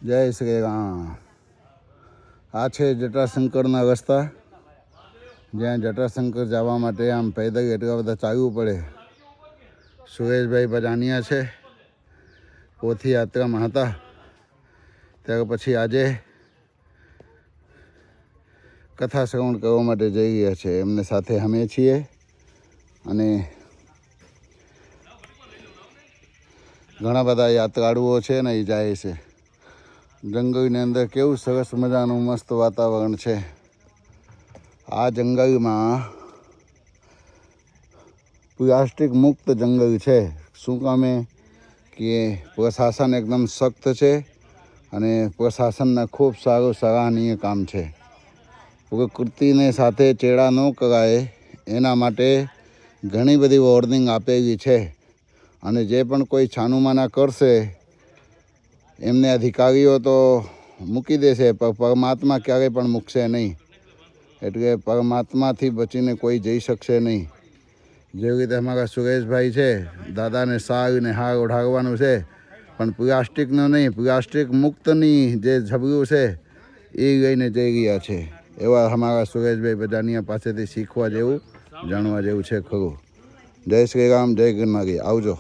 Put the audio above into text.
જય શ્રી રામ. આ છે જટાશંકરના રસ્તા, જ્યાં જટાશંકર જવા માટે આમ પૈદલ એટલા બધા ચાલવું પડે. સુરેશભાઈ બજાનિયા છે, પોથી યાત્રામાં હતા, ત્યાર પછી આજે કથા શ્રવણ કરવા માટે જઈ રહ્યા છે. એમને સાથે અમે છીએ અને ઘણા બધા યાત્રાળુઓ છે ને એ જાય છે. જંગલની અંદર કેવું સરસ મજાનું મસ્ત વાતાવરણ છે. આ જંગલમાં પ્લાસ્ટિક મુક્ત જંગલ છે. શું કામે કે પ્રશાસન એકદમ સખ્ત છે અને પ્રશાસનના ખૂબ સારું સરાહનીય કામ છે. પ્રકૃતિને સાથે ચેડા ન કરાય એના માટે ઘણી બધી વોર્નિંગ આપેલી છે. અને જે પણ કોઈ છાનુમાના કરશે એમને અધિકારીઓ તો મૂકી દેશે, પણ પરમાત્મા ક્યારેય પણ મૂકશે નહીં. એટલે પરમાત્માથી બચીને કોઈ જઈ શકશે નહીં. જેવી રીતે અમારા સુરેશભાઈ છે, દાદાને સાર ને હાર ઓઢાડવાનું છે, પણ પ્લાસ્ટિકનો નહીં, પ્લાસ્ટિક મુક્તની જે ઝબલું છે એ લઈને જઈ રહ્યા છે. એવા અમારા સુરેશભાઈ બજાનિયા પાસેથી શીખવા જેવું, જાણવા જેવું છે ખરું. જય શ્રી રામ, જય ગિરનારી. આવજો.